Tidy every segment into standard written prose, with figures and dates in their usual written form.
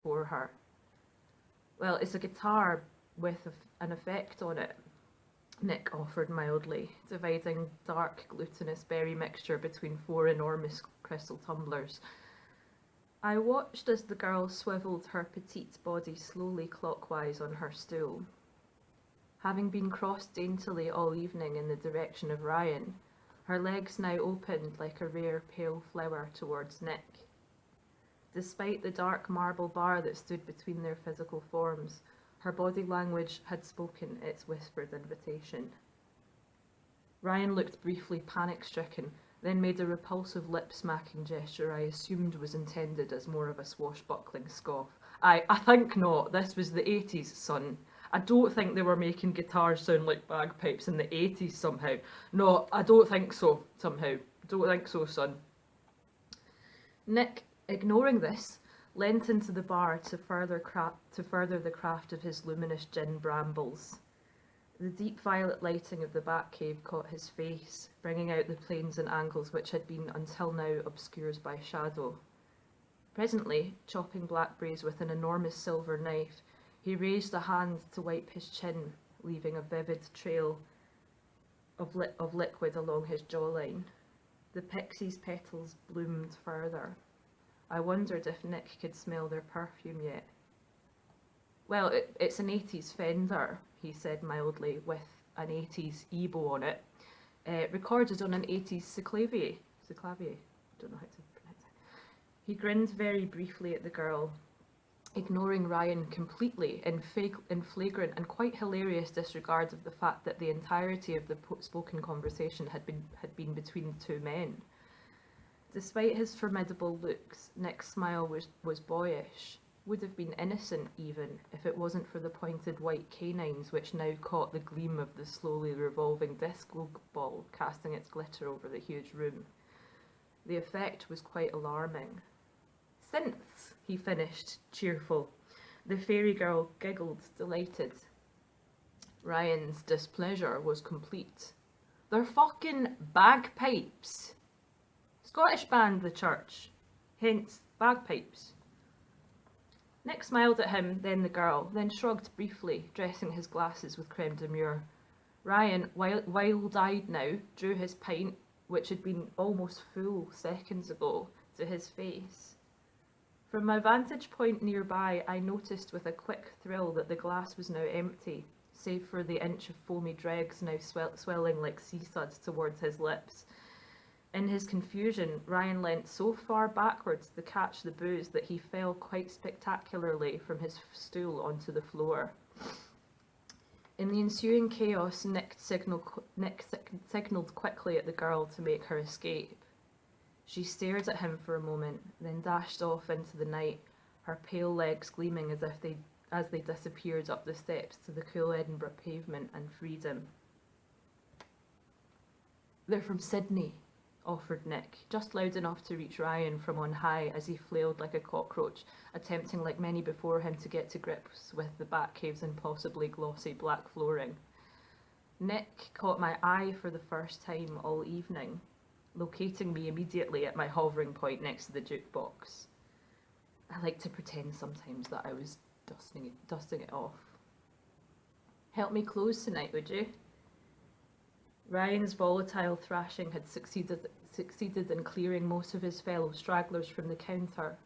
before her. Well, it's a guitar with an effect on it, Nick offered mildly, dividing dark glutinous berry mixture between 4 enormous crystal tumblers. I watched as the girl swivelled her petite body slowly clockwise on her stool. Having been crossed daintily all evening in the direction of Ryan, her legs now opened like a rare pale flower towards Nick. Despite the dark marble bar that stood between their physical forms, her body language had spoken its whispered invitation. Ryan looked briefly panic-stricken, then made a repulsive lip-smacking gesture I assumed was intended as more of a swashbuckling scoff. I think not. This was the 80s, son. I don't think they were making guitars sound like bagpipes in the 80s somehow. No, I don't think so, somehow. Don't think so, son. Nick, ignoring this, leant into the bar to further the craft of his luminous gin brambles. The deep violet lighting of the back cave caught his face, bringing out the planes and angles which had been until now obscured by shadow. Presently, chopping blackberries with an enormous silver knife, he raised a hand to wipe his chin, leaving a vivid trail of liquid along his jawline. The pixie's petals bloomed further. I wondered if Nick could smell their perfume yet. Well, it's an 80s Fender, he said mildly, with an 80s EBO on it, recorded on an 80s Synclavier. Synclavier? I don't know how to pronounce it. He grinned very briefly at the girl, ignoring Ryan completely in flagrant and quite hilarious disregard of the fact that the entirety of the spoken conversation had been between two men. Despite his formidable looks, Nick's smile was boyish, would have been innocent even, if it wasn't for the pointed white canines which now caught the gleam of the slowly revolving disco ball casting its glitter over the huge room. The effect was quite alarming. Synths, he finished, cheerful. The fairy girl giggled, delighted. Ryan's displeasure was complete. They're fucking bagpipes. Scottish band, the church. Hence, bagpipes. Nick smiled at him, then the girl, then shrugged briefly, dressing his glasses with creme de mure. Ryan, wild-eyed now, drew his pint, which had been almost full seconds ago, to his face. From my vantage point nearby, I noticed with a quick thrill that the glass was now empty, save for the inch of foamy dregs now swelling like sea suds towards his lips. In his confusion, Ryan leant so far backwards to catch the booze that he fell quite spectacularly from his stool onto the floor. In the ensuing chaos, Nick signalled quickly at the girl to make her escape. She stared at him for a moment, then dashed off into the night, her pale legs gleaming as they disappeared up the steps to the cool Edinburgh pavement and freedom. They're from Sydney, offered Nick, just loud enough to reach Ryan from on high as he flailed like a cockroach, attempting like many before him to get to grips with the Batcave's impossibly glossy black flooring. Nick caught my eye for the first time all evening, locating me immediately at my hovering point next to the jukebox. I like to pretend sometimes that I was dusting it off. Help me close tonight, would you? Ryan's volatile thrashing had succeeded in clearing most of his fellow stragglers from the counter.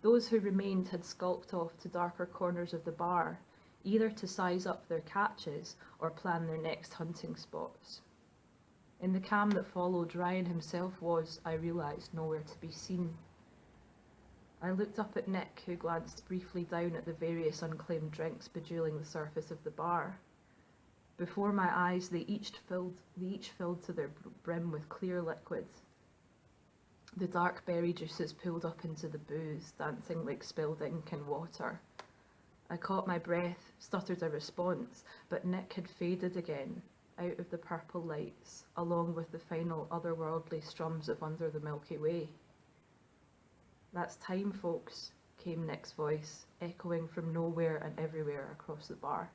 Those who remained had skulked off to darker corners of the bar, either to size up their catches or plan their next hunting spots. In the calm that followed, Ryan himself was, I realised, nowhere to be seen. I looked up at Nick, who glanced briefly down at the various unclaimed drinks bejeweling the surface of the bar. Before my eyes, they each filled to their brim with clear liquid. The dark berry juices pulled up into the booze, dancing like spilled ink and water. I caught my breath, stuttered a response, but Nick had faded again, out of the purple lights, along with the final otherworldly strums of Under the Milky Way. That's time, folks, came Nick's voice, echoing from nowhere and everywhere across the bar.